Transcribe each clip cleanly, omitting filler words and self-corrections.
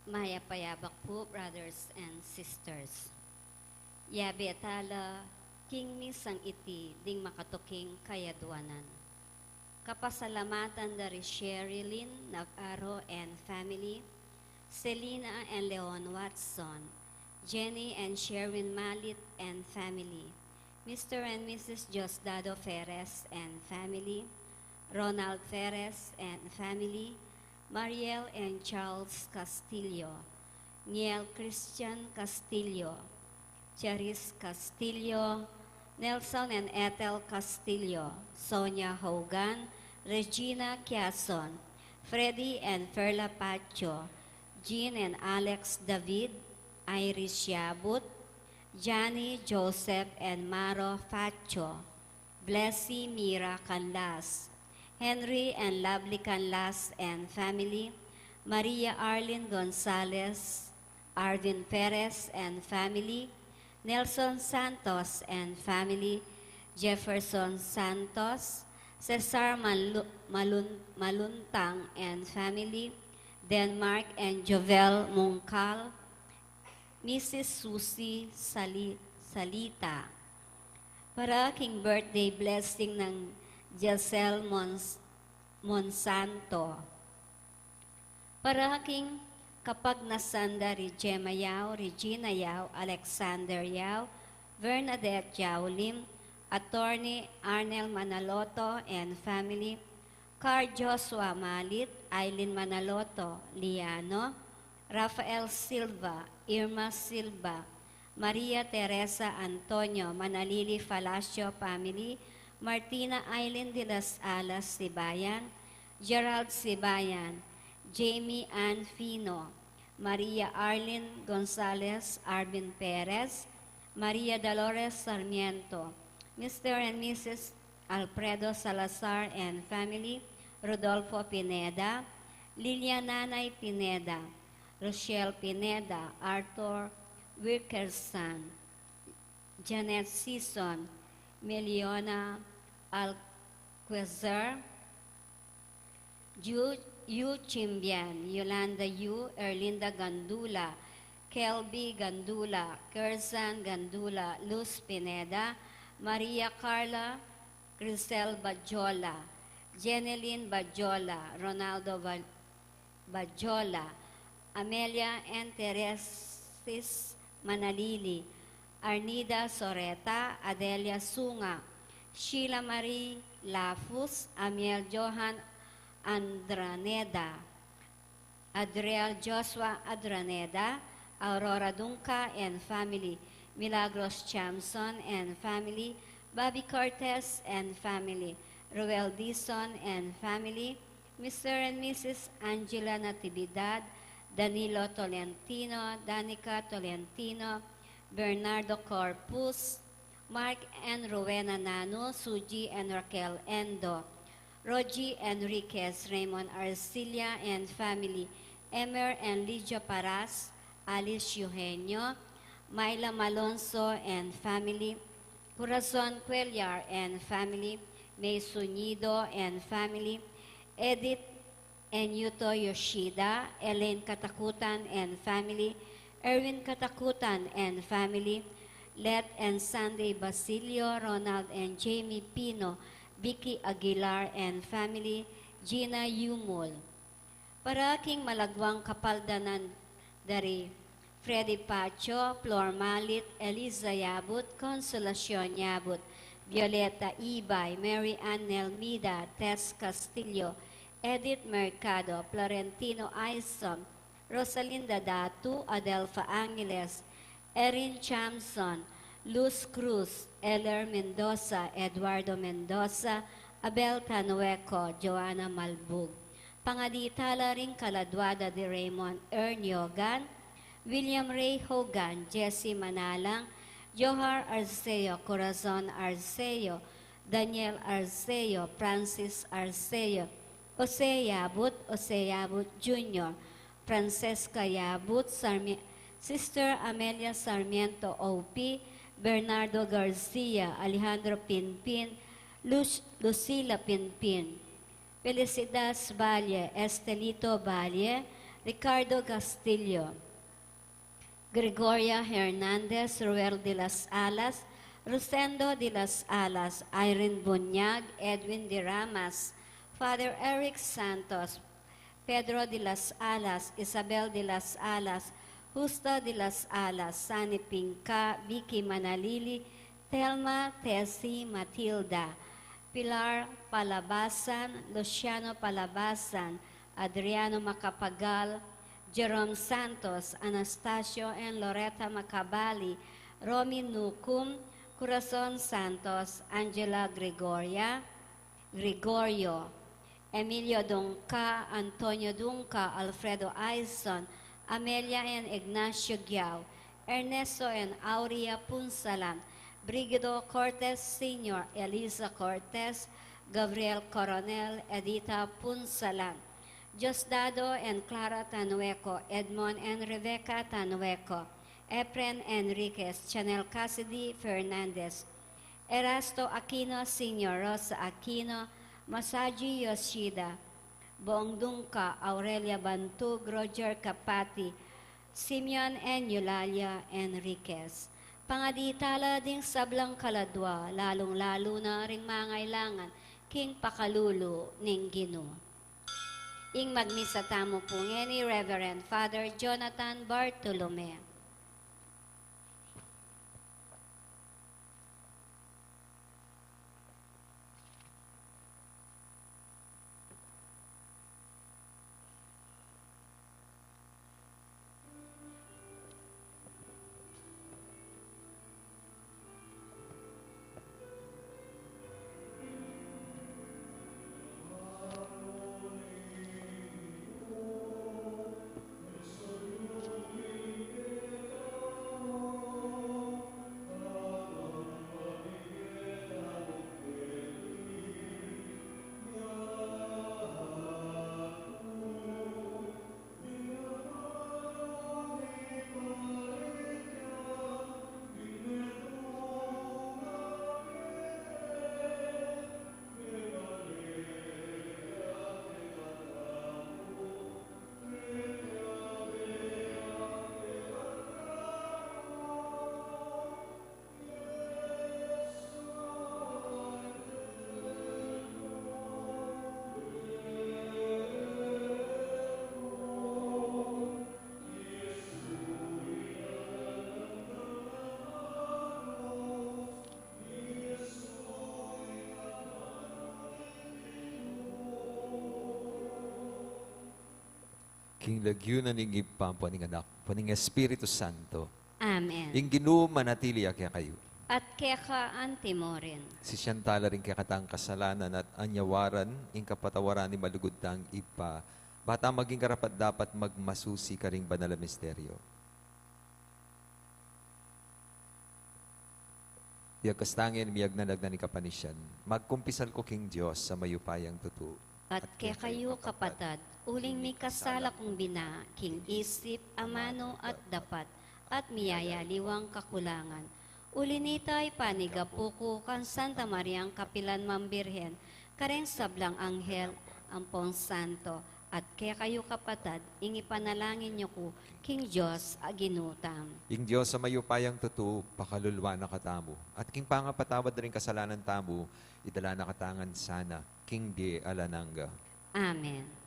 Maya payabak po, brothers and sisters. Yabe tala, king misang iti, ding makatuking kayadwanan. Kapasalamatan dari Sherilyn Navaro and family, Selena and Leon Watson, Jenny and Sherwin Malit and family, Mr. and Mrs. Diosdado Ferres and family, Ronald Ferres and family, Mariel and Charles Castillo, Niel Christian Castillo, Charis Castillo, Nelson and Ethel Castillo, Sonia Hogan, Regina Quiason, Freddy and Ferla Pacho, Jean and Alex David, Iris Yabut, Johnny, Joseph, and Maro Facho, Blessy Mira Canlas, Henry and Lovely Canlas and family, Maria Arlene Gonzalez, Arvin Perez and family, Nelson Santos and family, Jefferson Santos, Cesar Maluntang and family, Denmark and Jovel Mungkal, Mrs. Susie Salita. Para king birthday blessing ng Giselle Monsanto. Para king kapag nasanda Gemma Yao, Regina Yao, Alexander Yao, Bernadette Yao Lim, Attorney Arnel Manaloto and family, Carl Joshua Malit, Eileen Manaloto, Liano, Rafael Silva, Irma Silva, Maria Teresa Antonio Manalili Falacio family, Martina Eileen de las Alas Sibayan, Gerald Sibayan, Jamie Ann Fino, Maria Arlene Gonzalez Arvin Perez, Maria Dolores Sarmiento, Mr. and Mrs. Alfredo Salazar and family, Rodolfo Pineda, Lilia Nanay Pineda, Rochelle Pineda, Arthur Wilkerson, Janet Sison, Meliona Alquezer, Yu Chimbian, Yolanda Yu, Erlinda Gandula, Kelby Gandula, Kerzan Gandula, Luz Pineda, Maria Carla Grisel Bajola, Jeneline Bajola, Ronaldo Bajola, Amelia and Teresis Manalili, Arnida Soreta, Adelia Sunga, Sheila Marie Lafus, Amiel Johan Andraneda, Adriel Joshua Adraneda, Aurora Dunca and family, Milagros Chamson and family, Bobby Cortez and family, Roel Dison and family, Mr. and Mrs. Angela Natividad, Danilo Tolentino, Danica Tolentino, Bernardo Corpus, Mark and Rowena Nano, Suji and Raquel Endo, Rogie Enriquez, Raymond Arcilia and family, Emer and Lydia Paras, Alice Eugenio, Myla Malonzo and family, Corazon Cuellar and family, May Sunido and family, Edith Enyuto Yoshida, Elaine Katakutan and family, Erwin Katakutan and family, Let and Sunday Basilio, Ronald and Jamie Pino, Vicky Aguilar and family, Gina Yumul. Para king malagwang kapaldanan dari Freddy Pacho, Flor Malit, Eliza Yabut, Consolacion Yabut, Violeta Ibay, Mary Ann Nelmida, Tess Castillo, Edith Mercado, Florentino Aison, Rosalinda Datu, Adelfa Angeles, Erin Chamson, Luz Cruz, Eller Mendoza, Eduardo Mendoza, Abel Tanueco, Joanna Malbug. Pangaditala ring kaladwada de Raymond Ernyogan, William Ray Hogan, Jesse Manalang, Johar Arceo, Corazon Arceo, Daniel Arceo, Francis Arceo, Jose Yabut Jr., Francesca Yabut, Sister Amelia Sarmiento O.P., Bernardo Garcia, Alejandro Pinpin, Lucila Pinpin, Felicidas Valle, Estelito Valle, Ricardo Castillo, Gregoria Hernandez, Ruel de las Alas, Rosendo de las Alas, Irene Bunyag, Edwin de Ramas, Father Eric Santos, Pedro de las Alas, Isabel de las Alas, Justa de las Alas, Sani Pinca, Vicky Manalili, Telma, Tessie, Matilda, Pilar Palabasan, Luciano Palabasan, Adriano Macapagal, Jerome Santos, Anastasio and Loretta Macabali, Romy Nucum, Corazon Santos, Angela Gregorio, Emilio Dungca, Antonio Dungca, Alfredo Aizon, Amelia and Ignacio Giao, Ernesto and Aurea Punsalan, Brigido Cortez Sr., Elisa Cortez, Gabriel Coronel, Edita Punsalan, Diosdado and Clara Tanueco, Edmond and Rebecca Tanueco, Efren Enriquez, Chanel Cassidy Fernandez, Erasto Aquino Sr., Rosa Aquino, Masaji Yoshida, Bong Dungca, Aurelia Bantug, Roger Capati, Simeon and Eulalia Enriquez. Pangaditala ding sablang kaladwa, lalong-lalo na ring mangailangan, king pakalulu ning Gino. Ing magmisa tamo po ni Reverend Father Jonathan Bartolome. King lagyunan ning ipam paning anak, paning Espiritu Santo. Amen. Ing Ginoo manatili kaya kayo. At keka antimorin. Si Shantala rin kaya katang kasalanan at anyawaran, ing kapatawaran ni malugod tang ipa, bata maging karapat dapat magmasusi ka ring banal na misteryo. Iyag kastangin, miyag nanagnan ni kapanisyan, magkumpisal ko king Diyos sa mayupayang tutu. At kaya kayo kapatad, uling may kasala kong bina, king isip, amano at dapat, at miyayaliwang kakulangan. Ulinitay panigapuko kan Santa Mariang Kapilan Mambirhen, kareng sablang anghel, ampong santo, at kaya kayo kapatad, ingi panalangin niyo ko, king Diyos aginutam. Ing Diyos sa mayupayang tutu, pakalulwa na katamo. At king pangapatawad rin kasalanan tamo, idala na katangan sana, king di alananga. Amen.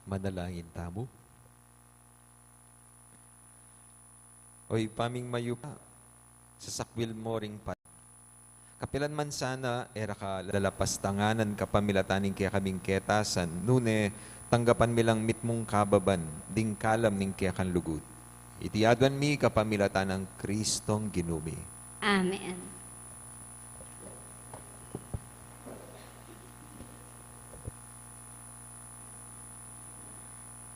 Manalangin tamo. Oy paming mayupa, sa sakwil mo ring pat. Kapilan man sana, era ka lalapastanganan kapamilataning kaya kaming ketasan, nune, tanggapan milang mitmong kababan, ding kalam ning kaya kan lugod. Itiyaduan mi kapamilatan ng Kristong ginumi. Amen.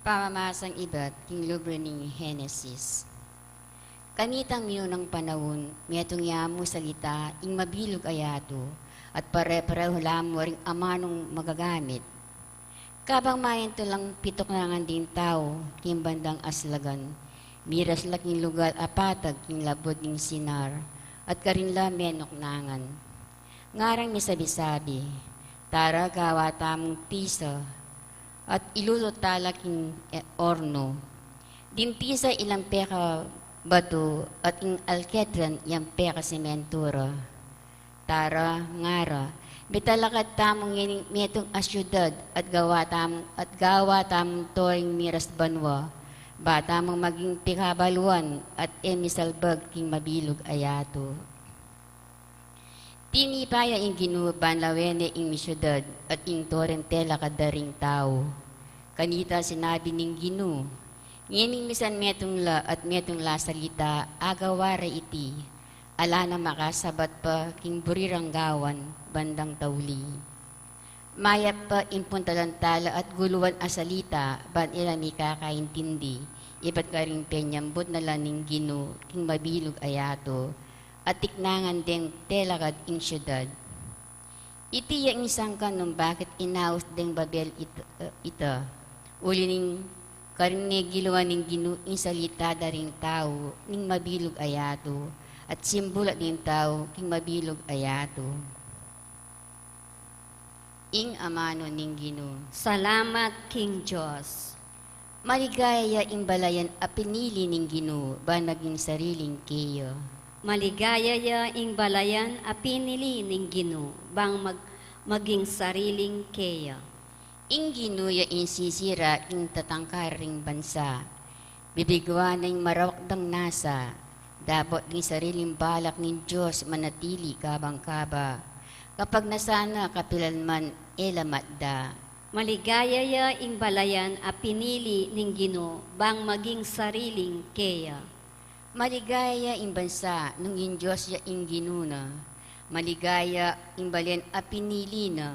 Pamamasang iba't king libro ng Henesis. Kanitang miyo ng panahon, miyatong yamo salita, ing mabilog ayato, at pare-pareho lamo ring amanong magagamit. Kabang mayan to lang pitok nangan din tao, king bandang aslagan, miras laking lugar apatag king labod ning sinar, at karinla menok nangan. Ngarang may sabi-sabi, tara gawa tamong pisa, at ilulot talaking orno. Dimpisa ilang peka bato at ing alketran yang peka sementura. Tara, ngara, bitalakat tamong yaning metong asyudad at gawa tamong toring miras banwa. Bata mong maging pikabaluan at emisalbag king mabilog ayato. Tinipaya ing ginuban lawene ing misyudad at ing torrentela kadaring tao. Kanita sinabi ning Ginu, ngining misan metong la at metong la salita, agawara iti, ala na makasabat pa king burirang gawan, bandang tauli. Mayap pa impuntalantala at guluan asalita, ban ilami kakaintindi, iba't ka rin penyambot na laning Ginu, king mabilog ayato, at tiknangan deng telakad ing syudad. Iti yang isang kanong bakit inaos deng Babel ita. Uli ning karinegiluan ning Ginu ing salita daring tao ning mabilog ayato at simbula din tao king mabilog ayato. Ing amano ning Ginu. Salamat, King Diyos. Maligaya ing balayan a pinili ning Ginu ba naging sariling keyo. Maligaya ya ing balayan a pinili ning Ginu bang maging sariling keya. Ing Ginuya ing sisira ing tatangkaring bansa. Bibigwan ng marawakdang nasa. Dapat ng sariling balak ng Diyos manatili kabang-kaba. Kapag nasana kapilanman elamatda. Maligaya ya ing balayan a pinili ning Ginu bang maging sariling keya. Maligaya ing bansa nung ing Diyos ya ing ginuna. Maligaya ing balayan a pinili na.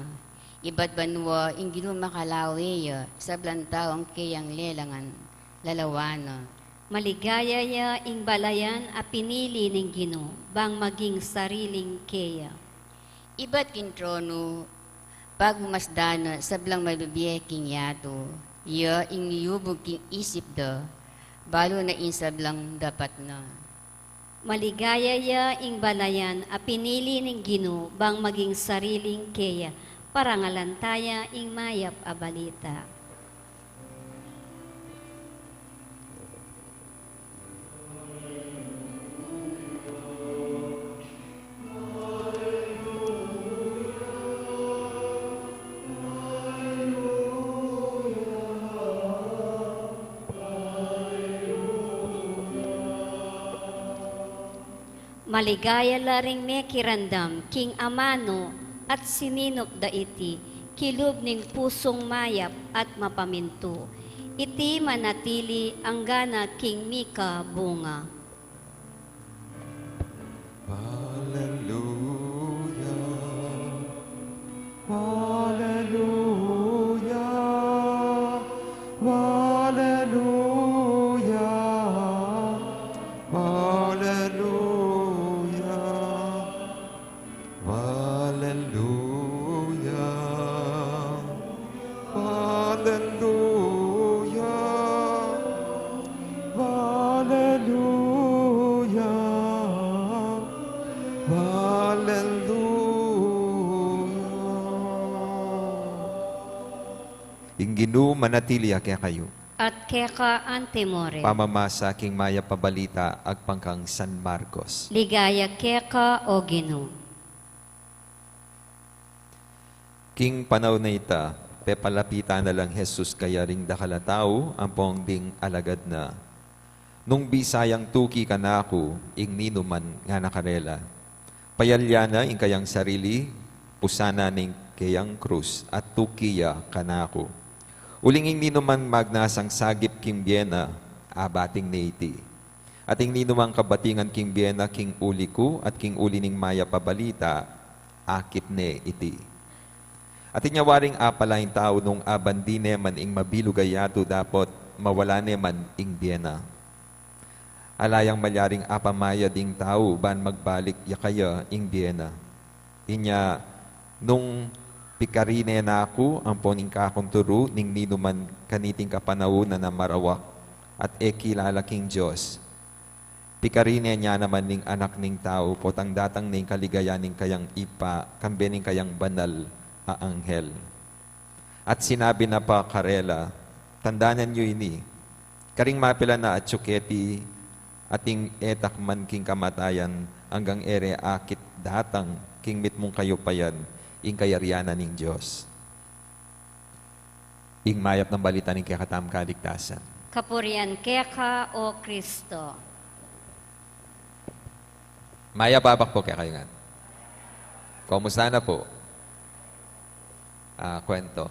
Iba't banwa ing Ginu makalawe sa blantawang kayang lelangan, lalawana. Maligaya ya ing balayan a pinili ning Ginu bang maging sariling keya. Iba't king trono, pag masdana sa blang mabibiyeking yato, iya ing liyubog king isip da, balo na ing sablang dapat na. Maligaya ya ing balayan a pinili ning Ginu bang maging sariling keya. Parangalantaya ing mayap a balita. Maligaya laring me kirandam, King Amano, at sininop da iti, kilub ning pusong mayap at mapaminto. Iti manatili ang gana King Mika bunga. Hallelujah. Hallelujah. Hallelujah. Hallelujah. Hallelujah. Hallelujah. Hallelujah. Hallelujah. Inginu manatili kaya kayo. At keka antemore. Pamamasa king maya pabalita agpangkang San Marcos. Ligaya keka o Ginu. King panaw na ita, pepalapita na lang Jesus kaya ring dakalatao ang pongding alagad na. Nung bisayang tuki ka na ako, ing ninuman nga nakarela. Payalyana ing kayang sarili, pusana ning kayang krus, at tukiya ka na ako. Uling ing ninuman magnasang sagip king Biena, abating neiti. At ing ninumang kabatingan king Biena, king uli ko, at king uli ning maya pabalita, akit ne iti. At inyawaring apalaing tao nung abandi neman ing mabilugayato dapat mawala neman ing Biena. Alayang malyaring apamaya ding tao ban magbalik yakaya ing Biena. Inya nung pikarine na ako ang poning kakong turu ning ninuman kaniting kapanawunan na marawak at kilala king Diyos. Pikarine niya naman ning anak ning tao potang datang ning kaligayan ning kayang ipa kambe ning kayang banal a anghel. At sinabi na pa karela, tandanan nyo ini, karing mapila na at tsuketi, ating etak man king kamatayan, hanggang ere akit datang, king mit mong kayo payan, ing kayarianan ning Diyos. Ing mayap ng balita ning kakatam kaligtasan. Kapurian keka o Kristo. Maya babak po kaya kayo nga. Kumusta na po? Kwento.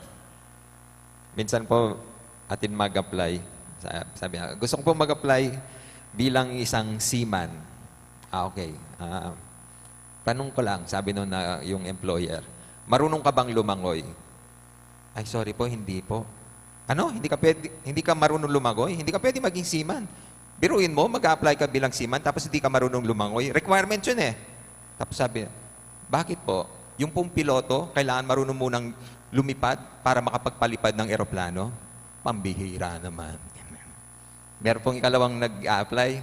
Minsan po, atin mag-apply. Sabi nga, gusto ko po mag-apply bilang isang seaman. Okay. Tanong ko lang, sabi nun na yung employer, marunong ka bang lumangoy? Ay, sorry po, hindi po. Ano? Hindi ka marunong lumangoy? Hindi ka pwede maging seaman. Biruin mo, mag-apply ka bilang seaman, tapos hindi ka marunong lumangoy. Requirement yun eh. Tapos sabi, bakit po? Yung pong piloto, kailangan marunong munang lumipad para makapagpalipad ng eroplano? Pambihira naman. Meron pong ikalawang nag-a-apply.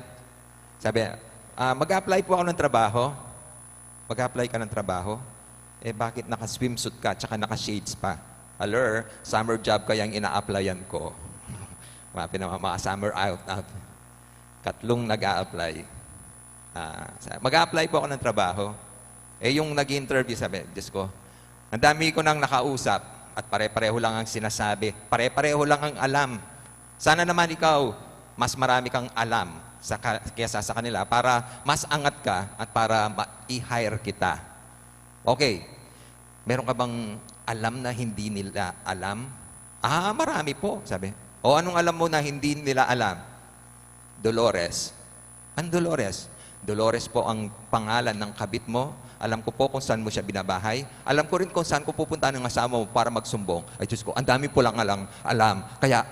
Sabi, mag-a-apply po ako ng trabaho. Mag-a-apply ka ng trabaho. Eh bakit naka-swimsuit ka tsaka naka-shades pa? Aler, summer job kayang ina-applyan ko. Mga summer out. Katlong nag-a-apply. Mag-a-apply po ako ng trabaho. Eh yung nag-interview, sabi, Diyos ko, ang dami ko nang nakausap at pare-pareho lang ang sinasabi. Pare-pareho lang ang alam. Sana naman ikaw, mas marami kang alam kesa sa kanila para mas angat ka at para i-hire kita. Okay, meron ka bang alam na hindi nila alam? Marami po, sabi. O anong alam mo na hindi nila alam? Dolores. Ang Dolores? Dolores po ang pangalan ng kabit mo. Alam ko po kung saan mo siya binabahay. Alam ko rin kung saan ko pupunta ng asawa mo para magsumbong. Ay, Diyos ko, ang dami po lang alam. Kaya,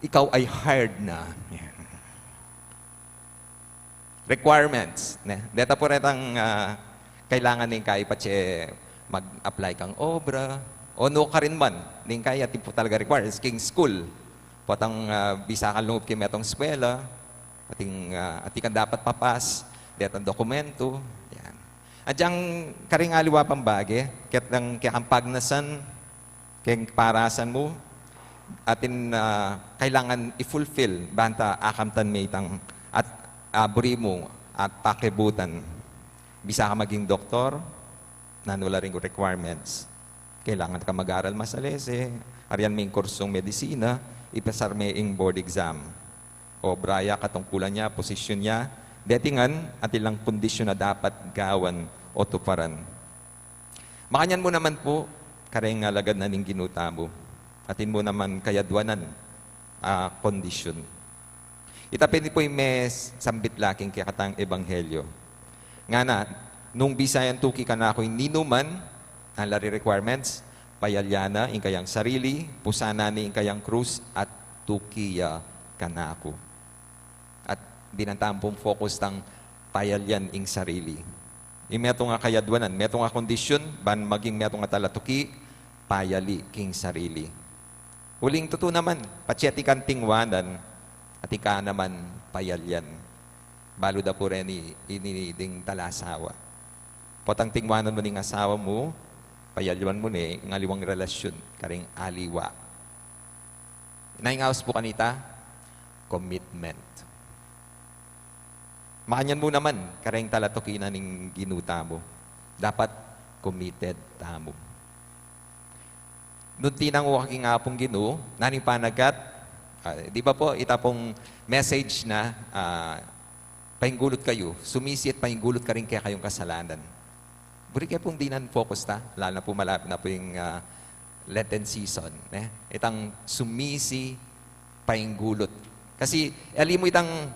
ikaw ay hired na. Requirements. Deta po rin ang kailangan ng kaya pa mag-apply kang obra. O no ka rin man. Ning kaya tipo talaga requires. King school. Potang bisa ka lungop kimetong eskwela. Ating kan dapat papas. Detang dokumento. Yan. Adyang karing aliwa pang bagay. Kaya pagnasan. Kaya parasan mo. Atin kailangan i-fulfill. Banta akamtan may itang at buri mo at pakibutan. Bisa ka maging doktor. Nanula rin requirements. Kailangan ka mag-aral masalese. Ariyan may kursong medisina. Ipasar may board exam. O braya katungkulan niya, posisyon niya, datingan at ilang kondisyon na dapat gawan o tuparan. Makanyan mo naman po, kareng alagad na ning ginuta mo. Atin mo naman kayadwanan, kondisyon. Itapin po yung mes sambit laking kaya ebanghelyo. Nga na, nung bisayan tuki ka na ako yung ninuman, ang lari requirements, payalyana, ing kayang sarili, pusana ni ing kayang krus, at tukiya ka na ako. Dinantampong focus ng payalyan ing sarili. Meto nga kayadwanan, meto nga kondisyon, ban maging meto nga talatuki, payali king sarili. Huling totoo naman, patsiyati kang tingwanan, at ika naman payalyan. Balo da po rin iniding talasawa. Potang tingwanan mo ning asawa mo, payalyan mo ni ng aliwang relasyon, karing aliwa. Naingawas po kanita, commitment. Makanyan mo naman, kareng talatuki na ning ginuta mo. Dapat committed tamo. Nung tinang waking apong ginu, naning panagat, Di ba po, itapong message na pahingulot kayo, sumisi at pahingulot ka rin kaya kayong kasalanan. Buri kayo pong di focus ta, lalo na po malapit na po yung Lenten season. Itang sumisi, pahingulot. Kasi, alim mo itang,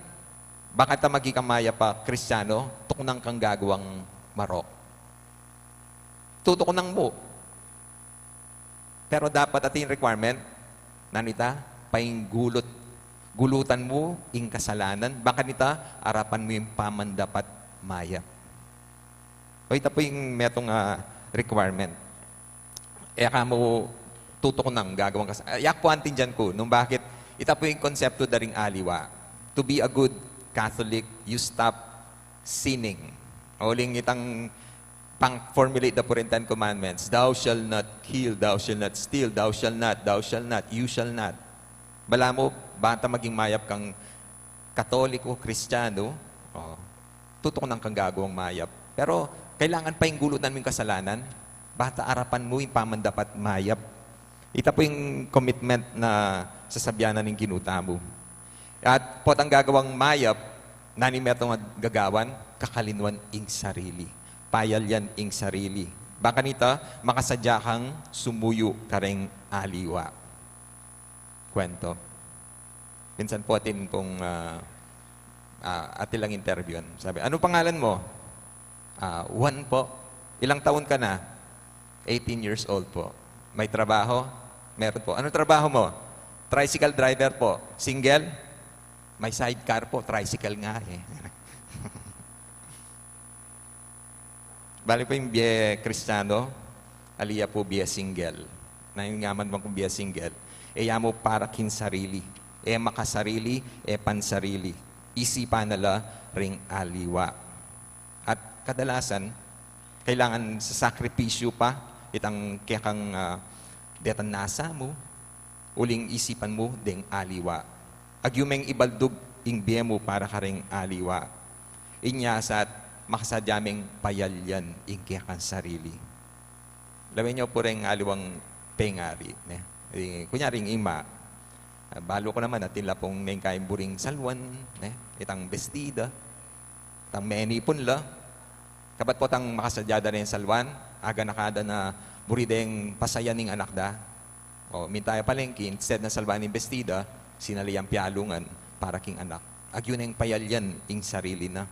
bakit ta magikamaya pa, Kristiyano, tuknang kang gagawang marok. Tutukunan mo. Pero dapat ating requirement, nanita, pahingulot. Gulutan mo ing kasalanan. Baka nita, arapan mo yung pamandapat maya. O ito po yung metong requirement. Ka mo tutukunan gagawang kasalanan. Yak po antin dyan ko, nung bakit, ito po yung konsepto daring aliwa. To be a good Catholic, you stop sinning. Uling itang pang-formulate the 10 commandments. Thou shall not kill, thou shall not steal, thou shall not, you shall not. Bala mo, bata maging mayap kang Katoliko, Kristiyano, tutukunan kang gagawang mayap. Pero kailangan pa yung gulutan mo yung kasalanan, bata arapan mo yung pamandapat mayap. Ito po yung commitment na sasabyanan ng ginuta mo. At pot ang gagawang mayap, nanimetong gagawan, kakalinwan ing sarili. Payal yan ing sarili. Baka nita, makasadya kang sumuyo kareng aliwa. Kwento. Minsan po atin kung atin lang interview. Sabi, ano pangalan mo? Juan po. Ilang taon ka na? 18 years old po. May trabaho? Meron po. Ano trabaho mo? Tricycle driver po. Single? May sidecar po. Tricycle nga eh. Bali po yung biye Kristiyano, aliya po biye single. Naingaman bang kung biye single? Mo para kin sarili. Makasarili, pansarili. Isipan nila ring aliwa. At kadalasan, kailangan sa sakripisyo pa, itang kaya kang detan nasa mo, uling isipan mo ding aliwa. Agyumeng ibaldog ing biye mo para ka ring aliwa. Inyasat, makasadyaming payalyan ing kaya kang sarili. Lawin niyo po rin aliwang pengari. Kunyaring ima, balo ko naman at tila pong may kain buring salwan, itang bestida, itang menipon la. Kapat po tang makasadyada rin salwan, aga nakada na burideng pasayan ng anak da. O mintaya palengkin, instead na salwan ng bestida, sinaliyang pialungan para king anak. Agyun ang payalyan ing sarili na.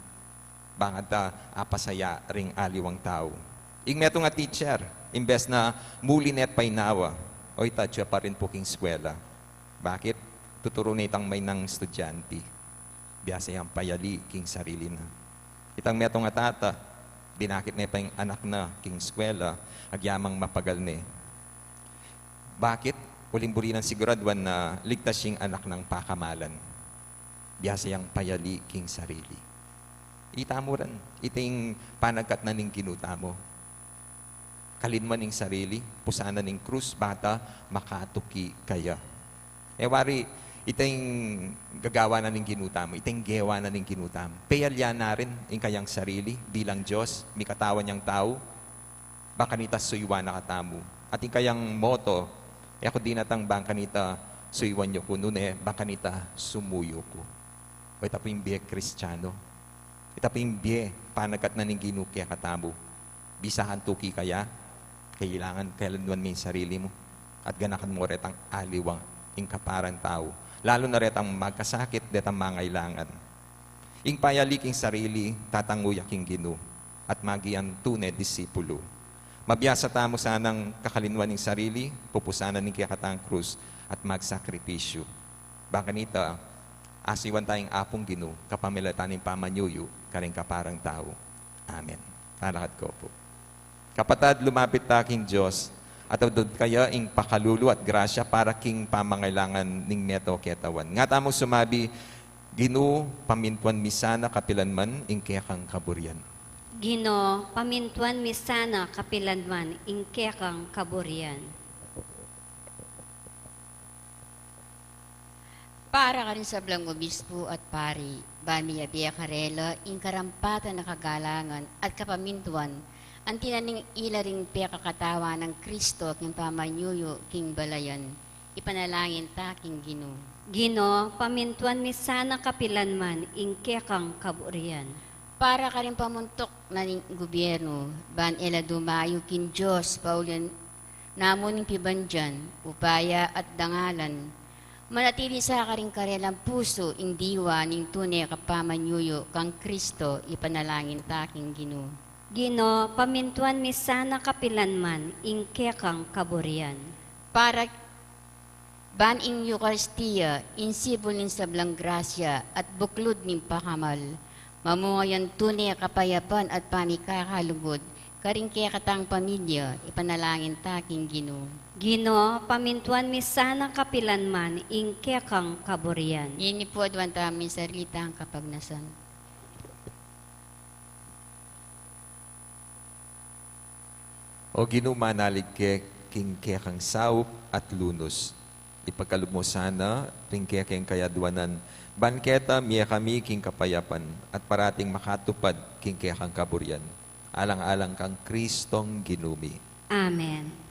Bangad apasaya ring aliwang tao. Ing meto nga teacher, imbes na muli net painawa, o itatya pa rin po king eskwela. Bakit? Tuturo na itang may nang estudyante. Biyasa yung payali king sarili na. Itang meto nga tata, dinakit na yung anak na king eskwela, agyamang mapagal na. Bakit? Uling buri ng siguraduan na ligtas yung anak ng pakamalan. Biyasa yung payali king sarili. Itamuran, iting panagkat na ning kinuta mo. Kalinman ning sarili, pusana ning krus, bata, makatuki kaya. Wari, iting gagawa na ning kinuta mo, iting gewa na ning kinuta mo. Payalya na rin ing kayang sarili, bilang Diyos, may katawan niyang tao, baka nita suywa na katamo. At ing kayang moto, ako di natang bangka nita suywan niyo ko, nune, baka nita sumuyo ko. O ita po yung biye Kristiyano. Ita po yung biye, panagat na ning ginukya katamo. Bisahan tuki kaya, kailangan kailanwan mo yung sarili mo. At ganakan mo retang aliwang ing kaparang tao. Lalo na retang magkasakit, detang mangailangan. Ing payaliking sarili, tatanguyak ing ginu. At magian tunay disipulo. Mabiyasa tamo sanang kakalinwan ng sarili, pupusanan ng kiyakatang krus, at magsakripisyo. Baka nita, asiwan tayong apong ginu, kapamilatan ng pamanyuyo, karing kaparang tao. Amen. Talakad ko po. Kapatad, lumapit taking Diyos, at adod kaya ing pakalulu at grasya para king pamangailangan ning meto ketawan. Nga tamong sumabi, ginu, pamintuan misana kapilanman, ing kaya kang kaburian. Gino, pamintuan misana kapilanman, ingkekang kaburian. Para ka rin sa Blang Obispo at Pari, Bami Abia Karela, ing karampatan na kagalangan at kapamintuan, ang tinaning ilaring pia kakatawa ng Kristo king pamanyuyo king balayan, ipanalangin taking Ginoo. Gino, pamintuan mi sana kapilanman, ingke kang kaburian. Para ka rin pamuntok na ning gobyerno, ban ela dumayo kin Diyos, paulian namon ng pibandyan, upaya at dangalan. Manatili sa ka rin karelang puso, ing diwa ning tunay kapamanyuyo, kang Kristo, ipanalangin taking Ginoo. Gino, pamintuan mi sana kapilanman, ingke kang kaburian. Para ban ing Eucharistia, insibol ning sablang grasya at buklod ning pakamal, mamungayan tunay kapayapan at panikakalugod, karing kaya katang pamilya, ipanalangin taking Ginoo. Gino, pamintuan mi sana kapilanman, ingke kang kaburian. Yini po adwan tamin sarita ang kapagnasan. O ginumanalig ke king kekang saup at lunos. Ipagkalog mo sana, ring kekeng kayadwanan, banketa miya kami king kapayapan, at parating makatupad king kekang kaburian. Alang-alang kang Kristong ginumi. Amen.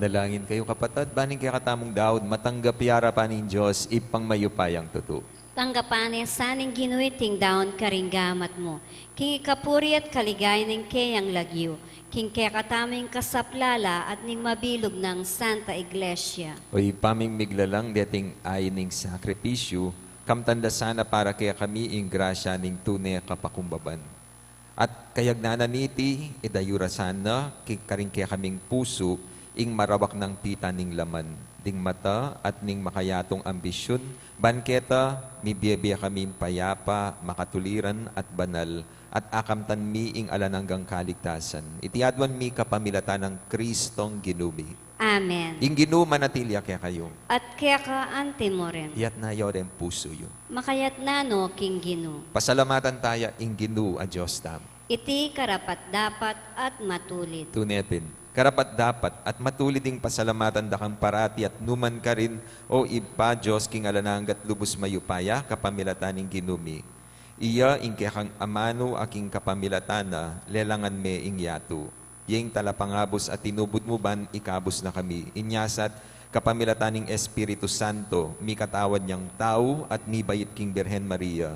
Manalangin kayo kapatid, baning kaya katamong Daud, matanggap yara pa ning Diyos, ipang mayupayang tuto. Tanggapane saning ginuiting daon karinggamat mo. King ikapuri at kaligay ng kayang lagyo. King kaya kataming kasaplala at ning mabilog ng Santa Iglesia. O ipaming miglalang deting ay ning sakripisyo, kamtanda sana para kaya kami ing grasya ning tunay kapakumbaban. At kayag nananiti, idayura sana, karing kaya kaming puso, ing marawak ng pita ning laman, ding mata at ning makayatong ambisyon, banketa, mibiyabiya kaming payapa, makatuliran at banal, at akamtan mi ing alananggang kaligtasan. Itiadwan mi kapamilatan ng Kristong ginumi. Amen. Ing ginuma natilya kaya kayo, At kaya ka ante mo rin. iyat na yorem puso yo. Makayat na no, King Gino. Pasalamatan tayo ing ginu a Diyos tam. Iti karapat dapat at matulit. Tunepin. Karapat dapat at matulid ding pasalamatan dakang parati at numan ka rin o ipa Diyos king alananggat lubos mayupaya kapamilataning ginumi. Iya ing kekang amano aking kapamilatana lelangan me ing yatu. Yeng talapangabos at tinubod mo ban ikabos na kami. Inyasat kapamilataning Espiritu Santo mi katawan niyang tao at mi bayit king Birhen Maria.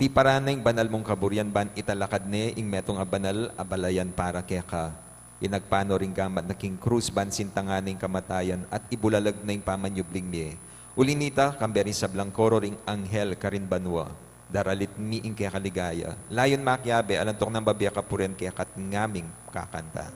Ti paraneng banal mong kaburian ban italakad ne ing metong abanal abalayan para keka. Inagpano ring gamat na king krus ban sintanganing kamatayan at ibulalag na yung pamanyubling mi. Ulinita, kamberin sa blangkoro ring anghel karin banwa. Daralit mi ing kaya kaligaya. Layon makyabe, alantok ng babiya kapuren kaya kat ngaming kakanta.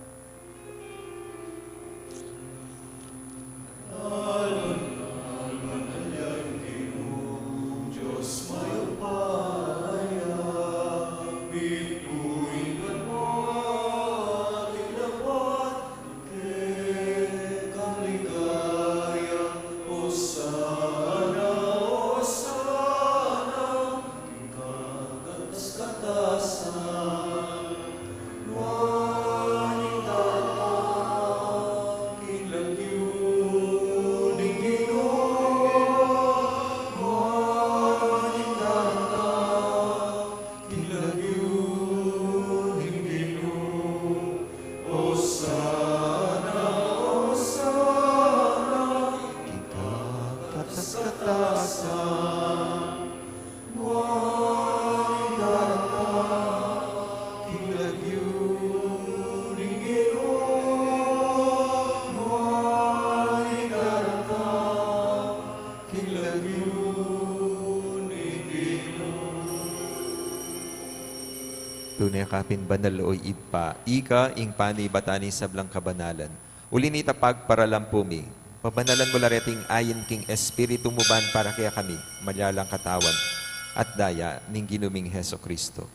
tunay kapin banal o ipa, ika ing panibatanin sablang kabanalan. Uli ni tapag para lampumi, pabanalan mo lareting ayin king espiritu mo ban para kaya kami, malyalang katawan, at daya ning ginuming Heso Kristo.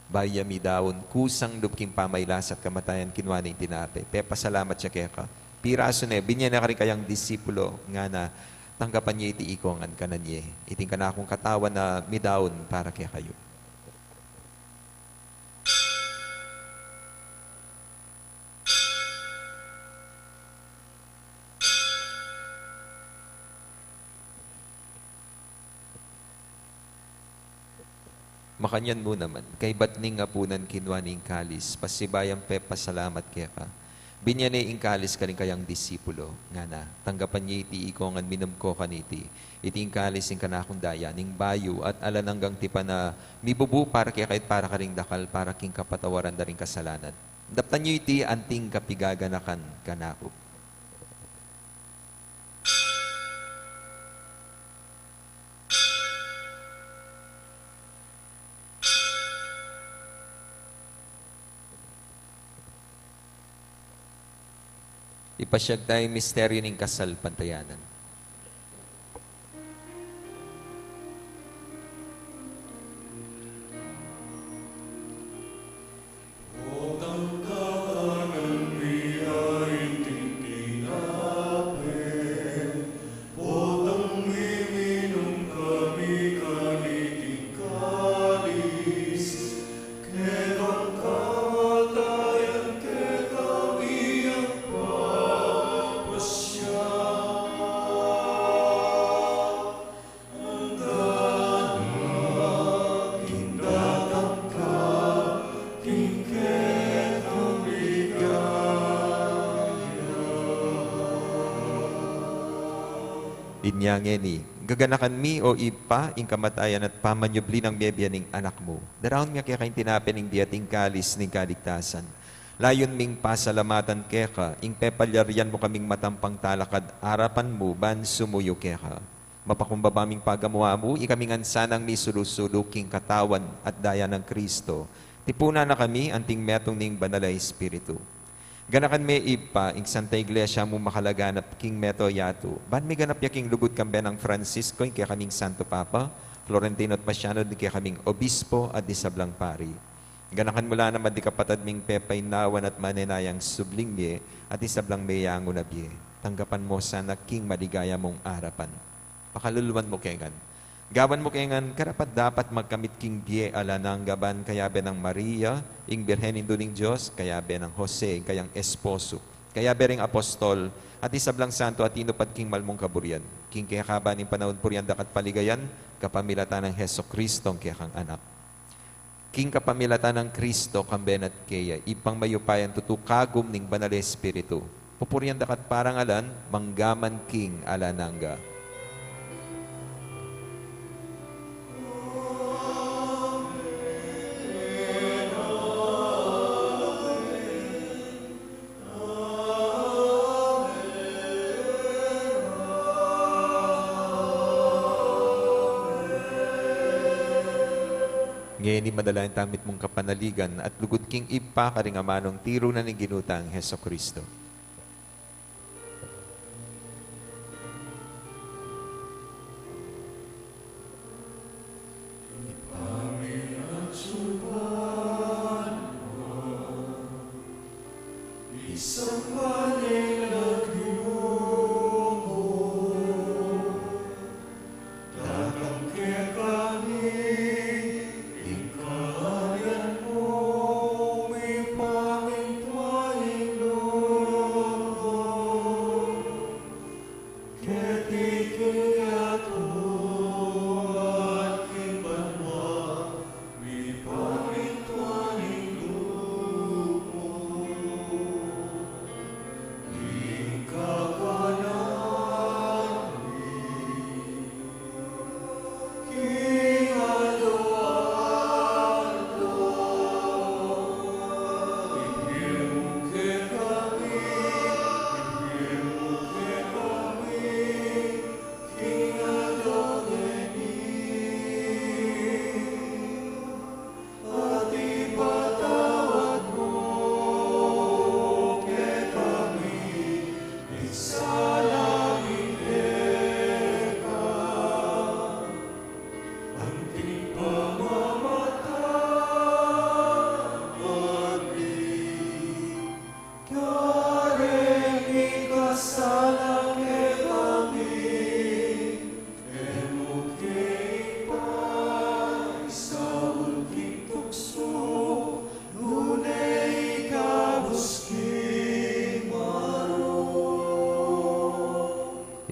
Bayami daon, kusang lubking pamaylas at kamatayan kinwaning tinape. Pepa salamat siya kaya ka. Piraso na, binyan na ka rin kayang disipulo nga na tanggapan niya iti ikongan kananye. Iting ka na akong katawan na midaon para kaya kayo. Makanyan mo naman, kay batning apunan kinwaning kalis, pasibayang pepa salamat kaya ka. Binyane ing kalis ka rin kayang disipulo, nga na, tanggapan niya iti ikongan minum ko kaniti, iti ing kalis ing kanakong daya, ning bayo at alananggang tipa na mibubu para kaya kahit para ka ring dakal, para king kapatawaran da ring kasalanan. Daptan niyo iti anting kapigaganakan kanako. Ipasyag tayo misteryo ng kasal pantayanan. Inyangeni, gaganakan mi o ipa, ing kamatayan at pamanyubli ng biyabya ning anak mo. Daraon nga kaya kain tinapin ing diating kalis ning kaligtasan. Layon ming pasalamatan keka, ing pepalyaryan mo kaming matampang talakad, arapan mo ban sumuyo keka. Mapakumbabaming pagamuha mo, ikaming ansanang mi sulusuluking katawan at daya ng Kristo. Tipuna na kami, anting metong ning banalay espiritu. Ganakan me ipa, ing Santa Iglesia mo makalaganap king meto yato. Ban may ganap ya king lugod kambe ng Francisco, ing kaya kaming Santo Papa, Florentino at Pasiano, di kaya kaming Obispo at disablang pari. Ganakan mula naman di kapatad ming pepay nawan at manenayang subling biye at disablang meyango na biye. Tanggapan mo sana king maligaya mong arapan. Pakaluluan mo kengan. Gawan mo kengan, karapat dapat magkamit king biye ala ng gaban kayabe ng Maria, ing Birhen induning Diyos, kayabe ng Jose, kayang esposo, kayabe ring apostol, at isablang santo at inupad king malmong kaburian. King kaya kaba ning panahon purian dakat paligayan, kapamilatan ng Heso Kristo, kaya kang anak. King kapamilatan ng Kristo, kamben at kaya, ipang mayupayan tutukagom ning banal espiritu. Pupurian dakat parangalan, manggaman king alananga. Ngayon madalayan tamit mong kapanaligan at lugod king ipa karingamanong tiro na ng ginutang Heso Kristo.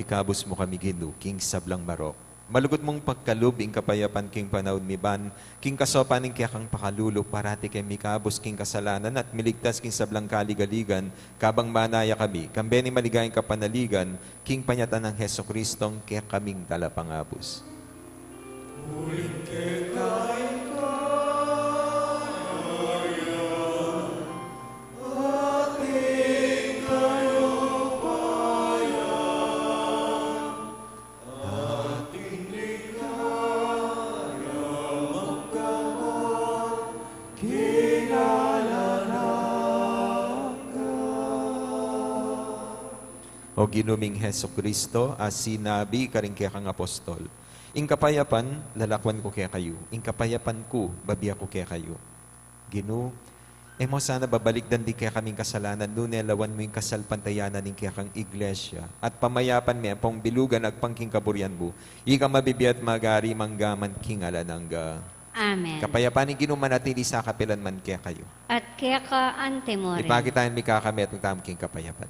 mikabos mo kami Ginoo, king sablang marok. Malugod mong pagkalub, ing kapayapan king panahon miban, king kasopan ing kaya kang pakalulo, parati kay mikabos king kasalanan at miligtas king sablang kaligaligan, kabang manaya kami, kambeni maligayang kapanaligan, king panyatan ng Heso Kristong kaya kaming dalapangabos. O ginuming Heso Kristo, as sinabi ka rin kaya kang apostol, ing kapayapan, lalakwan ko kaya kayo. Ing kapayapan ko, babiya ko kaya kayo. Ginu, mo sana babalikdan di kaya kaming kasalanan, nunelawan mo yung kasalpantayanan ng kaya kang iglesia, at pamayapan mo pong bilugan at pangking kaburian mo, ika mabibiyat magari manggaman king alanangga. Amen. Kapayapan ng ginumanatili sa kapilan man kaya kayo. At kaya ka antemore. Ipakitaan mi kakamit ng tamang king kapayapan.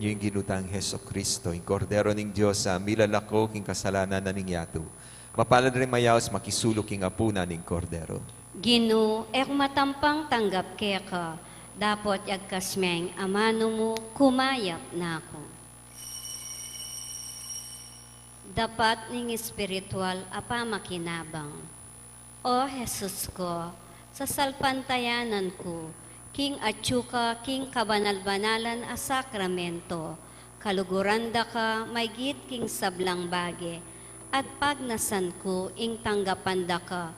yung ginutang Heso Kristo, yung kordero ng Diyos sa milalako king kasalanan na ningyatu. Mapalad rin mayaos makisulok king apuna ng kordero. Ginu, ek matampang tanggap kaya ka, dapat yagkasmeng amano mo kumayap na ako. Dapat ning espiritual apa makinabang. O Jesus ko, sa salpantayanan ko, king atsuka, king kabanal-banalan a sakramento, kaluguranda ka, may git king sablang bage, at pagnasan ko, ing tanggapanda ka,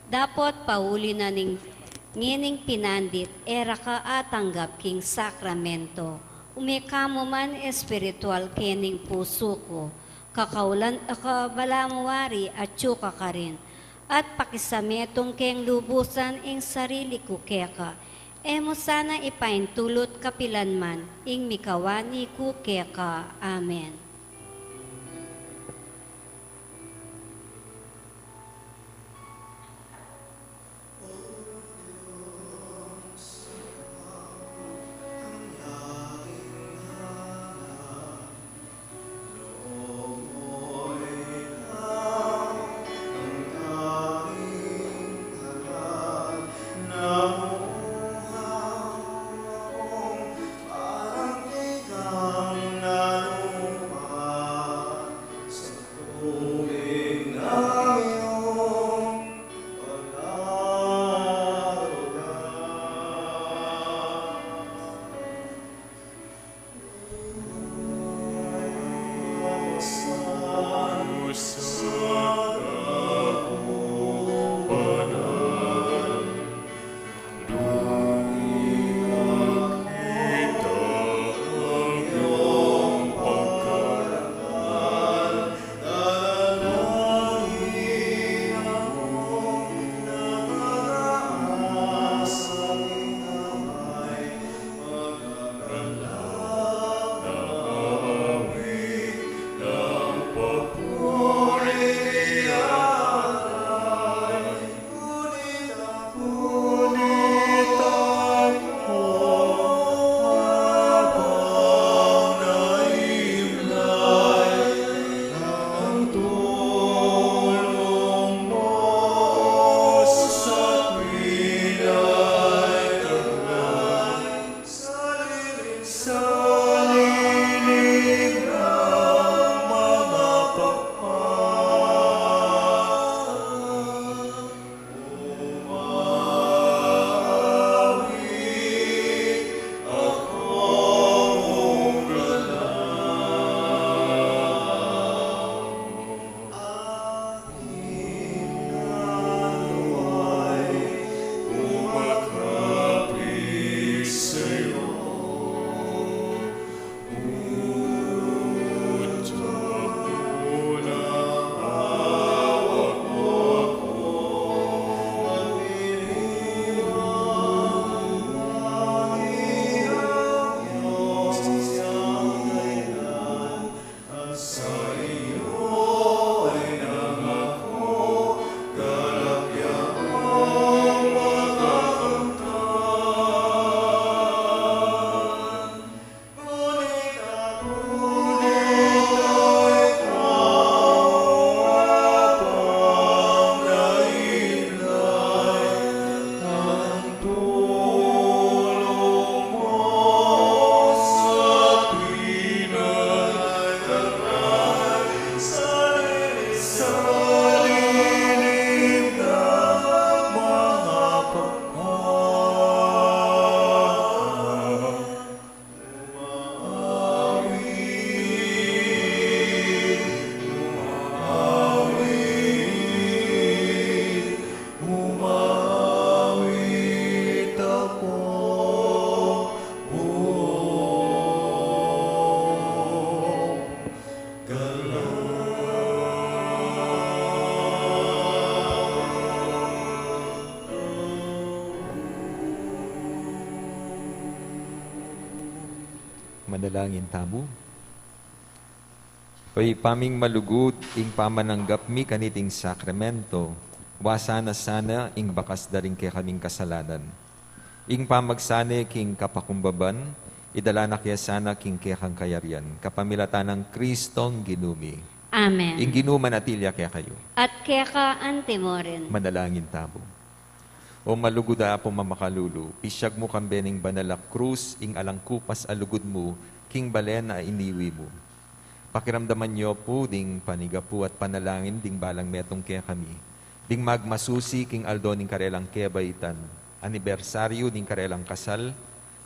dapat pauli na ning ngining pinandit, era ka atanggap king sakramento, umikamo man espiritual kening puso ko, kakaulan ka balamuwari at tsuka ka rin, at pakisametong keng lubusan ing sarili ko keka, emo sana ipaintulot kapilanman, ing mikawani ko keka. Amen. Manalangin tamo. Pay paming malugod, ing pamananggap mi kaniting sakramento, wasana sana ing bakas daring kay kaming kasalanan. Ing pamagsane king kapakumbaban, idala na kaya sana king kaya kang kayarian, kapamilatan ng Kristong ginumi. Amen. Ing ginuman atilya kaya kayo. At kaya ka antimorin. Manalangin tabo. O maluguda po mamakalulu, pisyag mo kambening banalak krus, ing alangkupas alugod mo, king balen na iniwi mo. Pakiramdaman niyo po, ding panigapu at panalangin, ding balang metong kaya kami. Ding magmasusi, king aldo ning karelang kaya baitan. Anibersaryo, ding karelang kasal.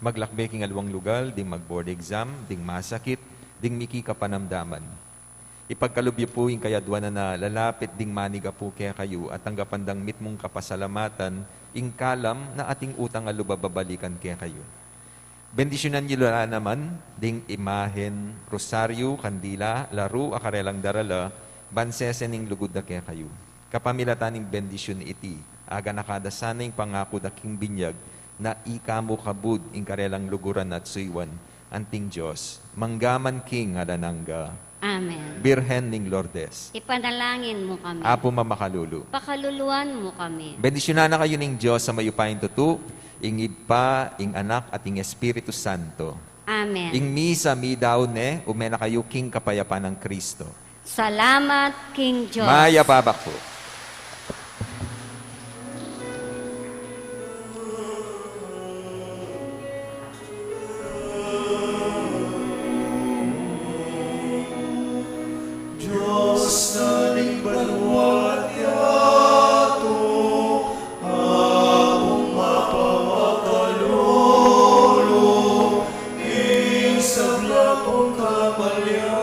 Maglakbe king alwang lugal, ding mag-board exam, ding masakit, ding miki kapanamdaman. Ipagkalubyo po yung kayadwan na lalapit ding maniga po kaya kayo at tanggapandang mitmong kapasalamatan, ing kalam na ating utang alubababalikan kaya kayo. Bendisyonan niyo naman, ding imahen, rosaryo, kandila, laro, akarelang darala, bansesen ning lugod na kaya kayo. Kapamilatan ning bendisyon iti, aga nakadasana ing pangako da king binyag, na ikamo kabud ing karelang luguran at suywan, anting Diyos, manggaman king adanangga. Amen. Birhen ning Lourdes. Ipanalangin mo kami. Apo mamakalulu. Pakaluluan mo kami. Bendisyonan na kayo ning Diyos sa mayupaing tutu, ing Iba, ing Anak, at ing Espiritu Santo. Amen. Ing misa mi daw ne, umena kayo king kapayapaan ng Kristo. Salamat, King Diyos. Maya babak po. Sabla kong kapalya